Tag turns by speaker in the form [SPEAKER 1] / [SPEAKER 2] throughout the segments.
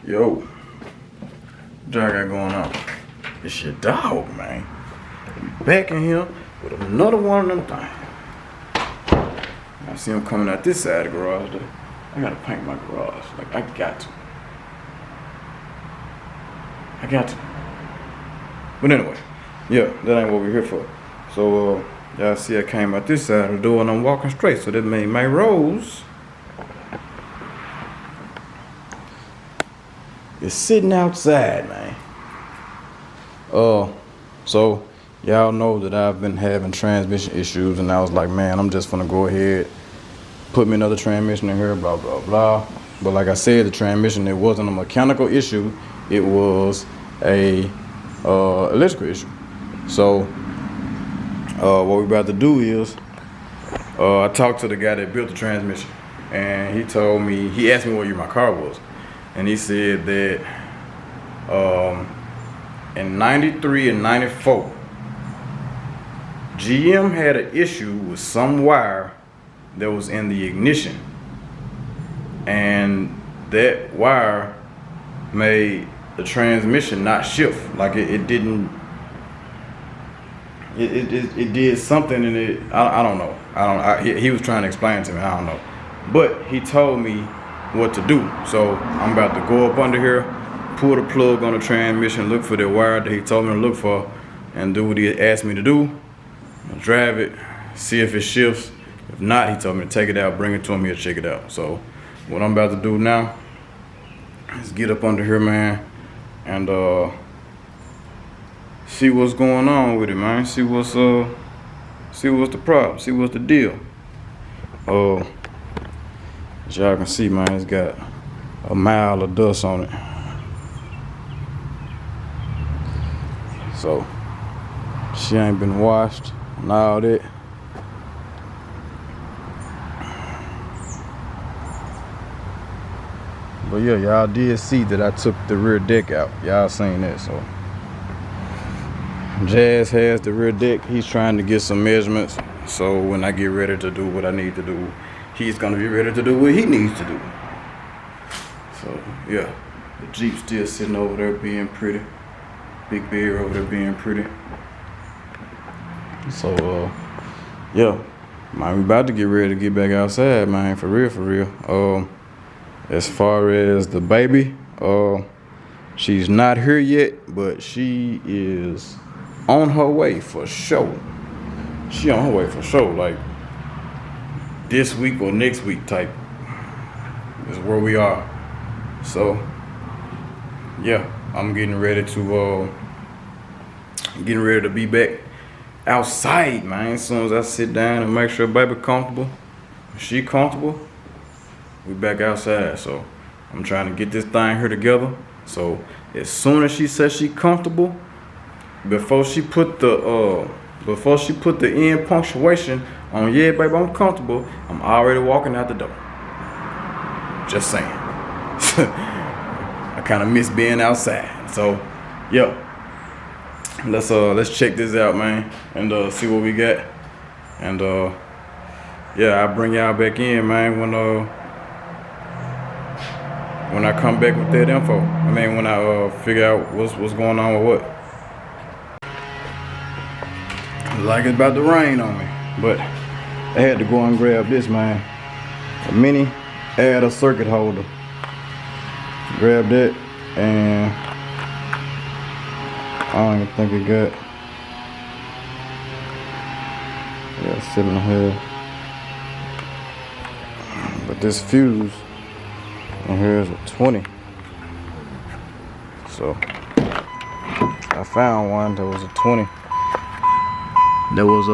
[SPEAKER 1] Yo, what y'all got going on? It's your dog, man. Back in here with another one of them things. I see him coming out this side of the garage though. I gotta paint my garage. Like, I got to. But anyway, yeah, that ain't what we're here for. So, y'all see I came out this side of the door and I'm walking straight. So that made MayRose is sitting outside, man. So y'all know that I've been having transmission issues, and I was like, man, I'm just gonna go ahead, put me another transmission in here, blah blah blah. But like I said, the transmission, it wasn't a mechanical issue, it was a electrical issue. So what we about to do is I talked to the guy that built the transmission, and he asked me what year my car was. And he said that in 93 and 94, GM had an issue with some wire that was in the ignition. And that wire made the transmission not shift. Like it did something in it. I don't know. He was trying to explain to me. I don't know. But he told me what to do. So I'm about to go up under here, pull the plug on the transmission, look for the wire that he told me to look for, and do what he asked me to do. I'll drive it, see if it shifts. If not, he told me to take it out, bring it to him, he'll check it out. So what I'm about to do now is get up under here, man, and see what's going on with it, man. See what's the problem, see what's the deal. As y'all can see, man, it's got a mile of dust on it. So she ain't been washed and all that. But yeah, y'all did see that I took the rear deck out. Y'all seen that. So Jazz has the rear deck. He's trying to get some measurements, so when I get ready to do what I need to do, he's gonna be ready to do what he needs to do. So yeah, the Jeep's still sitting over there being pretty. Big Bear over there being pretty. So yeah, man, we about to get ready to get back outside, man, for real. As far as the baby, she's not here yet, but she is on her way for sure. She on her way for sure, like this week or next week type is where we are. So yeah, I'm getting ready to be back outside, man. As soon as I sit down and make sure baby comfortable, she comfortable, we back outside. So I'm trying to get this thing here together. So as soon as she says she comfortable, before she put the end punctuation on, yeah, baby, I'm comfortable, I'm already walking out the door. Just saying. I kind of miss being outside. So, yeah, let's check this out, man, and see what we got. And yeah, I'll bring y'all back in, man, when I come back with that info. I mean, when I figure out what's going on with what. Like it's about to rain on me, but I had to go and grab this, man. A mini add circuit holder. Grab that, and I don't even think it got. Yeah, sitting here. But this fuse in here is a 20. So I found one that was a 20. That was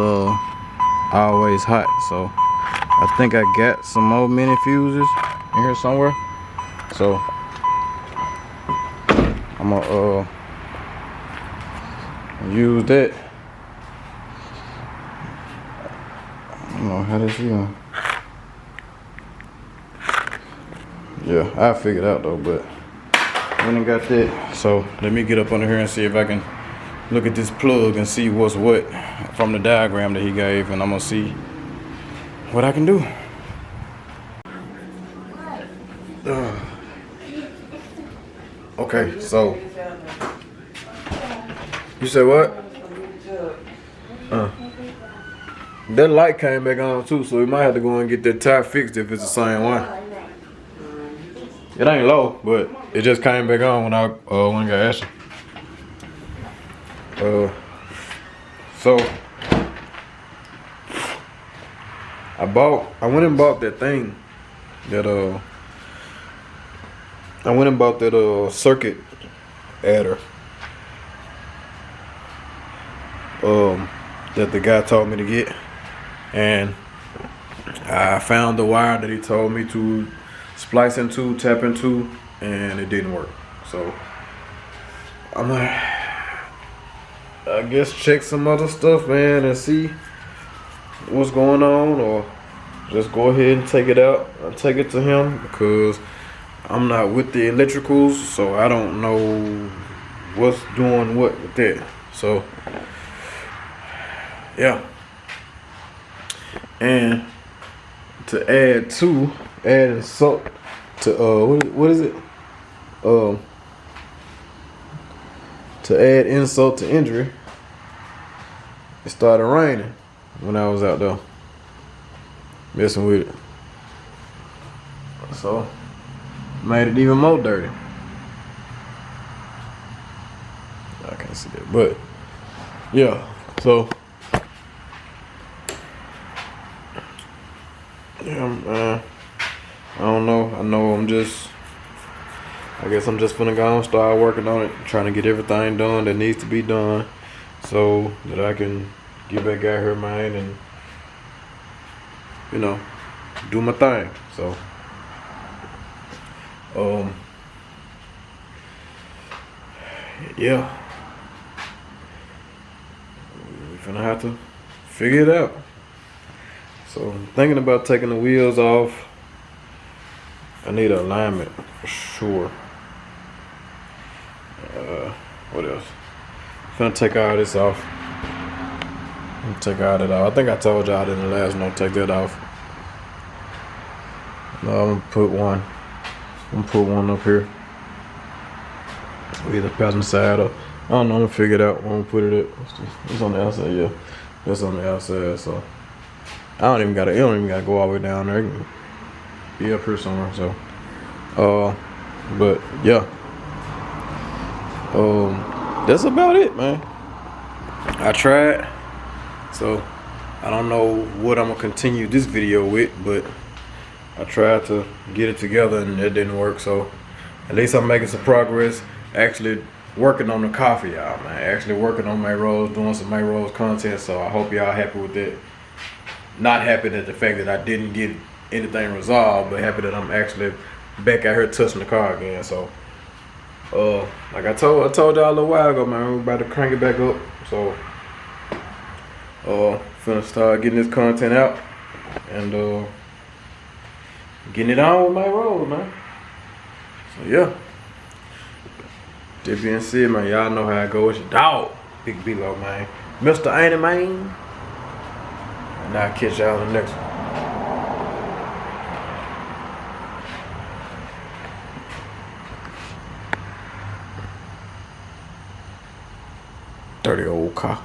[SPEAKER 1] always hot. So I think I got some more mini fuses in here somewhere. So I'm gonna use that. I don't know how this is going. Yeah, I figured out though, but I ain't got that. So let me get up under here and see if I can look at this plug and see what's what from the diagram that he gave, and I'm gonna see what I can do. Okay, so you said what? That light came back on too, so we might have to go and get that tire fixed if it's the same one. It ain't low, but it just came back on when I got action. So I went and bought that thing that circuit adder that the guy told me to get, and I found the wire that he told me to splice into, tap into, and it didn't work. So I'm gonna, I guess, check some other stuff, man, and see what's going on, or just go ahead and take it out and take it to him, because I'm not with the electricals, so I don't know what's doing what with that. So yeah. And to add insult to what is it? To add insult to injury, it started raining when I was out there messing with it. So made it even more dirty. I can't see that, but yeah, so yeah, I don't know. I guess I'm just gonna go and start working on it, trying to get everything done that needs to be done, so that I can get back out here, man, and do my thing. So yeah, we're gonna have to figure it out. So I'm thinking about taking the wheels off. I need an alignment for sure. What else? I'm gonna take all this off. Take all that off. I think I told y'all in the last one, take that off. No, I'm gonna put one up here. Either passenger side or I don't know. I'm gonna figure it out. I'm gonna put it at. It's on the outside. Yeah, that's on the outside. So it don't even gotta go all the way down there. It can be up here somewhere. So, but yeah. That's about it, man. I tried, so I don't know what I'm gonna continue this video with, but I tried to get it together and it didn't work. So at least I'm making some progress, actually working on the coffee, y'all, man. Actually working on MayRose, doing some MayRose content. So I hope y'all happy with that. Not happy at the fact that I didn't get anything resolved, but happy that I'm actually back out here touching the car again. So like I told y'all a little while ago, man, we're about to crank it back up. So finna start getting this content out and getting it on with MayRose, man. So yeah, that being said, man, y'all know how it goes. It's your dog, Big Beelo, man, Mr. Ain't It, man. And I'll catch y'all in the next one. Dirty old car.